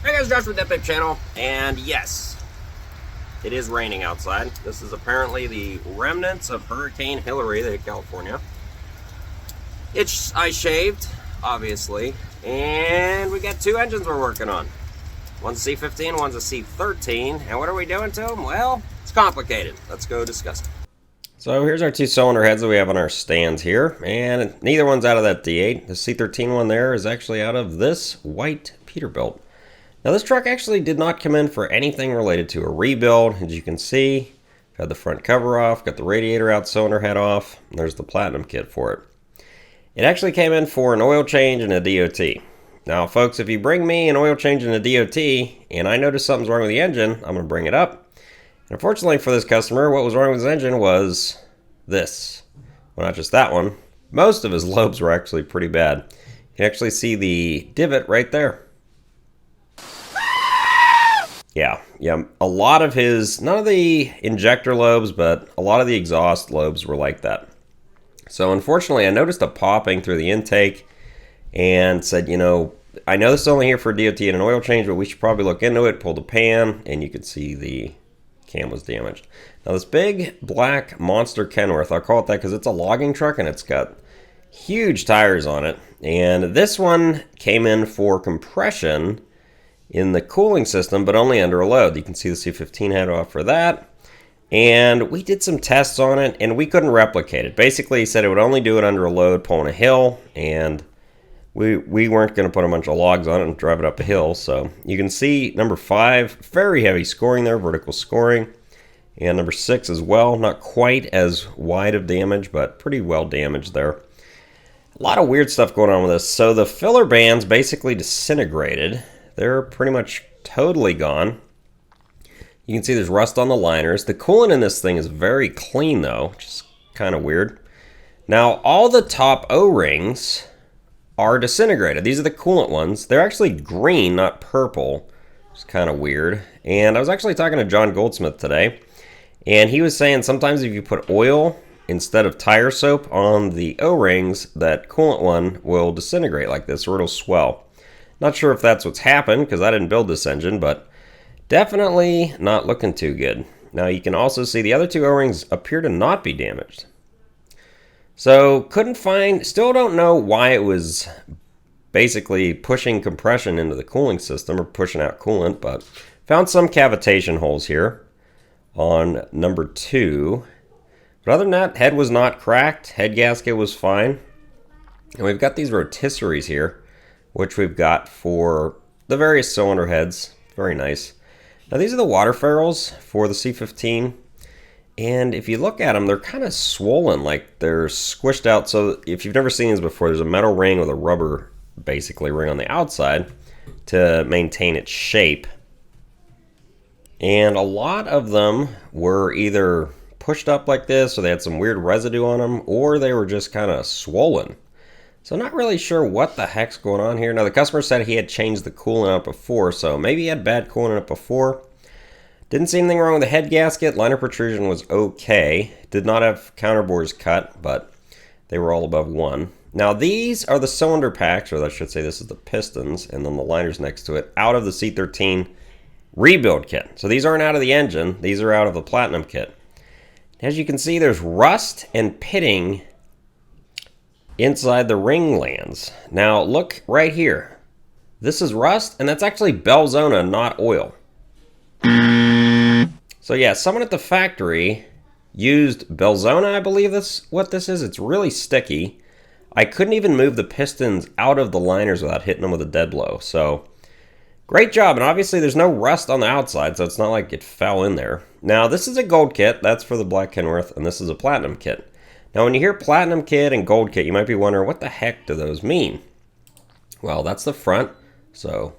Hey guys, Josh with That Big Channel, and yes, it is raining outside. This is apparently the remnants of Hurricane Hillary that hit California. It's I shaved, obviously, and we got two engines we're working on. One's a C15, one's a C13, and what are we doing to them? Well, it's complicated. Let's go discuss it. So here's our two cylinder heads that we have on our stands here, and neither one's out of that D8. The C13 one there is actually out of this white Peterbilt. Now this truck actually did not come in for anything related to a rebuild. As you can see, got the front cover off, got the radiator out, cylinder head off, and there's the platinum kit for it. It actually came in for an oil change and a DOT. Now folks, if you bring me an oil change and a DOT, and I notice something's wrong with the engine, I'm going to bring it up. And unfortunately for this customer, what was wrong with his engine was this. Well, not just that one. Most of his lobes were actually pretty bad. You can actually see the divot right there. Yeah, a lot of his, none of the injector lobes, but a lot of the exhaust lobes were like that. So unfortunately, I noticed a popping through the intake and said, I know this is only here for a DOT and an oil change, but we should probably look into it. Pulled the pan, and you could see the cam was damaged. Now this big black monster Kenworth, I'll call it that because it's a logging truck and it's got huge tires on it. And this one came in for compression in the cooling system, but only under a load. You can see the C15 head off for that. And we did some tests on it, and we couldn't replicate it. Basically, he said it would only do it under a load pulling a hill, and we weren't going to put a bunch of logs on it and drive it up a hill. So you can see number 5, very heavy scoring there, vertical scoring. And number 6 as well, not quite as wide of damage, but pretty well damaged there. A lot of weird stuff going on with this. So the filler bands basically disintegrated. They're pretty much totally gone. You can see there's rust on the liners. The coolant in this thing is very clean though, which is kind of weird. Now all the top O-rings are disintegrated. These are the coolant ones. They're actually green, not purple, which is kind of weird. And I was actually talking to John Goldsmith today, and he was saying sometimes if you put oil instead of tire soap on the O-rings, that coolant one will disintegrate like this, or it'll swell. Not sure if that's what's happened, because I didn't build this engine, but definitely not looking too good. Now you can also see the other two O-rings appear to not be damaged. So still don't know why it was basically pushing compression into the cooling system or pushing out coolant, but found some cavitation holes here on number 2. But other than that, head was not cracked, head gasket was fine. And we've got these rotisseries here, which we've got for the various cylinder heads. Very nice. Now these are the water ferrules for the C15, and if you look at them, they're kind of swollen, like they're squished out. So if you've never seen these before, there's a metal ring with a rubber basically ring on the outside to maintain its shape. And a lot of them were either pushed up like this, or they had some weird residue on them, or they were just kind of swollen. So not really sure what the heck's going on here. Now the customer said he had changed the coolant out before, so maybe he had bad coolant out before. Didn't see anything wrong with the head gasket. Liner protrusion was okay. Did not have counterbores cut, but they were all above 1. Now these are the cylinder packs, or I should say this is the pistons, and then the liners next to it, out of the C13 rebuild kit. So these aren't out of the engine. These are out of the platinum kit. As you can see, there's rust and pitting inside the ring lands. Now look right here. This is rust, and that's actually Belzona, not oil. So yeah, someone at the factory used Belzona, I believe that's what this is. It's really sticky. I couldn't even move the pistons out of the liners without hitting them with a dead blow. So great job, and obviously there's no rust on the outside, so it's not like it fell in there. Now this is a gold kit, that's for the black Kenworth, and this is a platinum kit. Now when you hear platinum kit and gold kit, you might be wondering, what the heck do those mean? Well, that's the front, so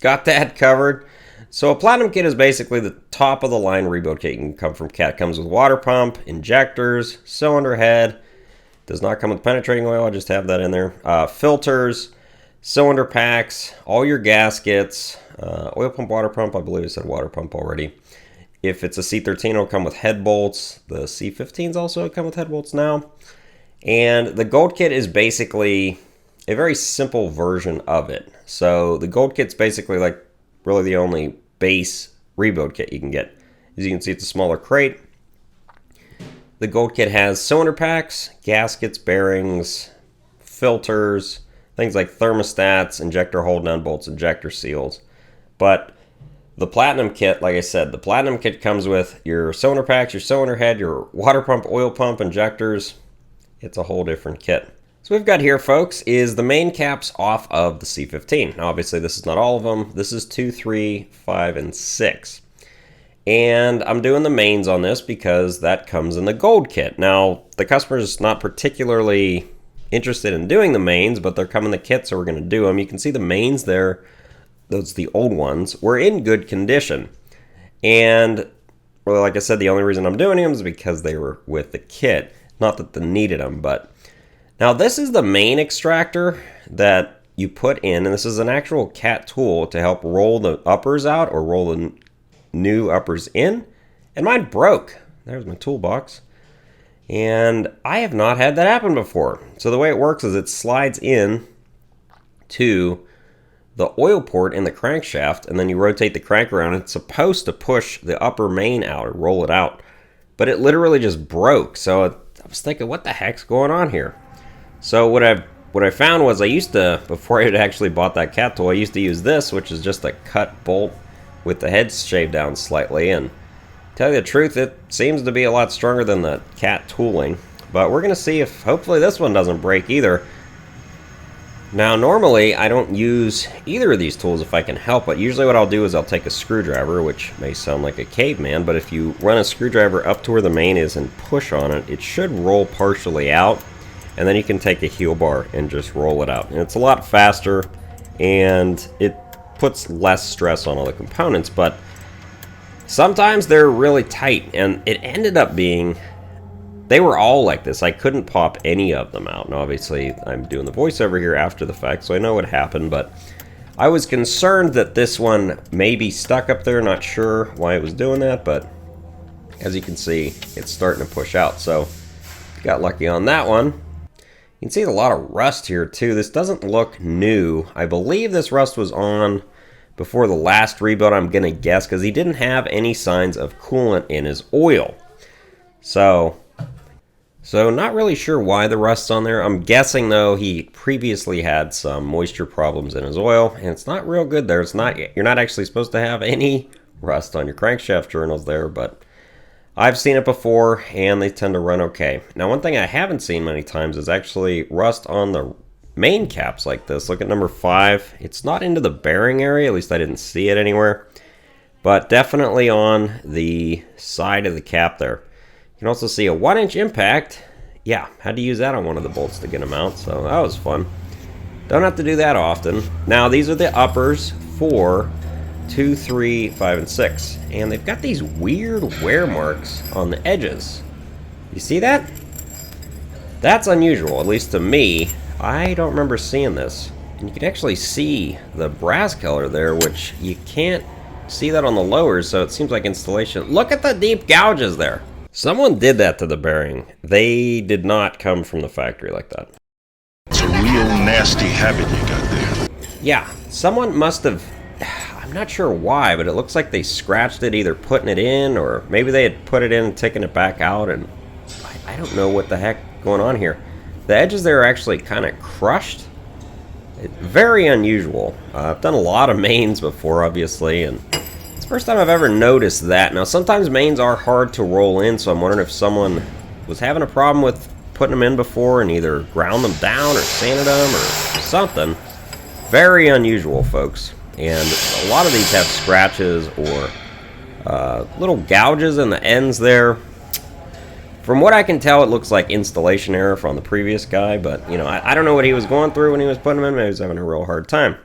got that covered. So a platinum kit is basically the top of the line rebuild kit you can come from Cat. Comes with water pump, injectors, cylinder head. Does not come with penetrating oil, I just have that in there. Filters, cylinder packs, all your gaskets, oil pump, water pump. I believe I said water pump already. If it's a C13, it'll come with head bolts. The C15s also come with head bolts now. And the gold kit is basically a very simple version of it. So the gold kit's basically like really the only base rebuild kit you can get. As you can see, it's a smaller crate. The gold kit has cylinder packs, gaskets, bearings, filters, things like thermostats, injector hold down bolts, injector seals. But the platinum kit, like I said, the platinum kit comes with your cylinder packs, your cylinder head, your water pump, oil pump, injectors. It's a whole different kit. So we've got here, folks, is the main caps off of the C15. Now, obviously, this is not all of them. This is 2, 3, 5, and 6. And I'm doing the mains on this because that comes in the gold kit. Now, the customer's not particularly interested in doing the mains, but they're coming in the kit, so we're going to do them. You can see the mains there, those the old ones, were in good condition. And, well, like I said, the only reason I'm doing them is because they were with the kit. Not that they needed them, but... Now, this is the main extractor that you put in, and this is an actual cat tool to help roll the uppers out or roll the new uppers in, and mine broke. There's my toolbox, and I have not had that happen before. So the way it works is it slides in to the oil port in the crankshaft, and then you rotate the crank around. It's supposed to push the upper main out or roll it out, but it literally just broke. So I was thinking, what the heck's going on here? So what I found was I used to, before I had actually bought that cat tool, I used to use this, which is just a cut bolt with the head shaved down slightly, and to tell you the truth, it seems to be a lot stronger than the cat tooling. But we're going to see if hopefully this one doesn't break either. Now, normally I don't use either of these tools if I can help it. Usually what I'll do is I'll take a screwdriver, which may sound like a caveman, but if you run a screwdriver up to where the main is and push on it, it should roll partially out, and then you can take a heel bar and just roll it out. And it's a lot faster, and it puts less stress on all the components, but sometimes they're really tight, and it ended up being, they were all like this. I couldn't pop any of them out. And obviously I'm doing the voiceover here after the fact, so I know what happened, but I was concerned that this one may be stuck up there. Not sure why it was doing that, but as you can see, it's starting to push out. So got lucky on that one. You can see a lot of rust here too. This doesn't look new. I believe this rust was on before the last rebuild, I'm gonna guess, because he didn't have any signs of coolant in his oil. So not really sure why the rust's on there. I'm guessing though he previously had some moisture problems in his oil, and it's not real good there. It's not, you're not actually supposed to have any rust on your crankshaft journals there, but I've seen it before and they tend to run okay. Now, one thing I haven't seen many times is actually rust on the main caps like this. Look at number 5. It's not into the bearing area, at least I didn't see it anywhere, but definitely on the side of the cap there. You can also see a 1-inch impact. Yeah, had to use that on one of the bolts to get them out, so that was fun. Don't have to do that often. Now, these are the uppers for 2, 3, 5, and 6, and they've got these weird wear marks on the edges. You see that? That's unusual, at least to me. I don't remember seeing this. And you can actually see the brass color there, which you can't see that on the lowers, so it seems like installation. Look at the deep gouges there. Someone did that to the bearing. They did not come from the factory like that. It's a real nasty habit you got there. Yeah, someone must have, I'm not sure why, but it looks like they scratched it either putting it in, or maybe they had put it in and taken it back out, and I don't know what the heck going on here. The edges there are actually kind of crushed. Very unusual. I've done a lot of mains before, obviously, and it's the first time I've ever noticed that. Now, sometimes mains are hard to roll in, so I'm wondering if someone was having a problem with putting them in before and either ground them down or sanded them or something. Very unusual, folks. And a lot of these have scratches or little gouges in the ends there. From what I can tell, it looks like installation error from the previous guy, but, you know, I don't know what he was going through when he was putting them in. Maybe he was having a real hard time.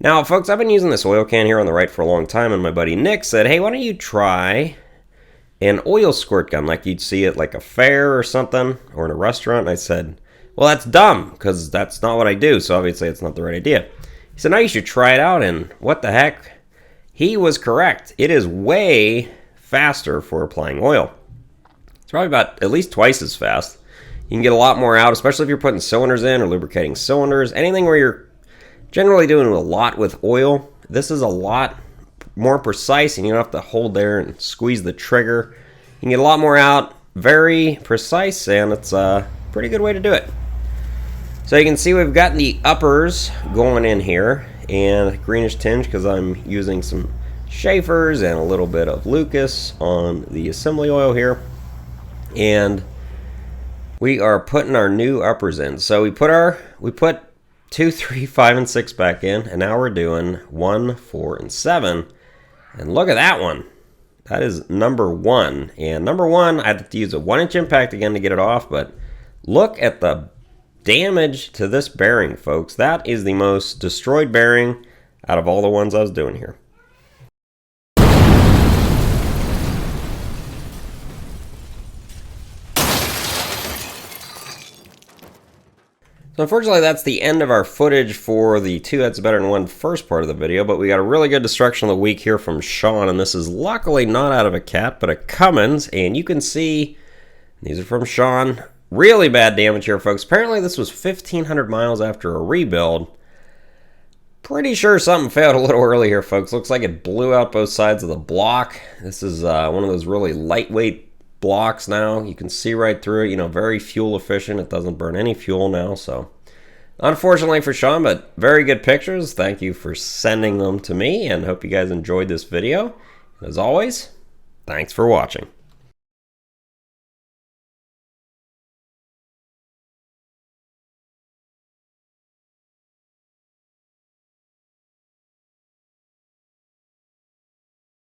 Now, folks, I've been using this oil can here on the right for a long time, and my buddy Nick said, hey, why don't you try an oil squirt gun like you'd see at like a fair or something, or in a restaurant? And I said, well, that's dumb, because that's not what I do, so obviously it's not the right idea. He said, no, you should try it out, and what the heck? He was correct. It is way faster for applying oil. It's probably about at least twice as fast. You can get a lot more out, especially if you're putting cylinders in or lubricating cylinders. Anything where you're generally doing a lot with oil, This is a lot more precise, and you don't have to hold there and squeeze the trigger. You can get a lot more out, very precise, and it's a pretty good way to do it. So you can see we've got the uppers going in here, and greenish tinge because I'm using some Schaefer's and a little bit of Lucas on the assembly oil here. And we are putting our new uppers in. So we put 2, 3, 5, and 6 back in, and now we're doing 1, 4, and 7. And look at that one. That is number 1. And number 1, I have to use a 1-inch impact again to get it off, but look at the damage to this bearing, folks. That is the most destroyed bearing out of all the ones I was doing here. So unfortunately, that's the end of our footage for the 2 That's Better Than 1 first part of the video, but we got a really good destruction of the week here from Sean, and this is luckily not out of a cat, but a Cummins, and you can see these are from Sean. Really bad damage here, folks. Apparently this was 1,500 miles after a rebuild. Pretty sure something failed a little early here, folks. Looks like it blew out both sides of the block. This is one of those really lightweight blocks now. You can see right through it, you know, very fuel efficient. It doesn't burn any fuel now, so unfortunately for Sean, but very good pictures. Thank you for sending them to me, and hope you guys enjoyed this video. As always, thanks for watching.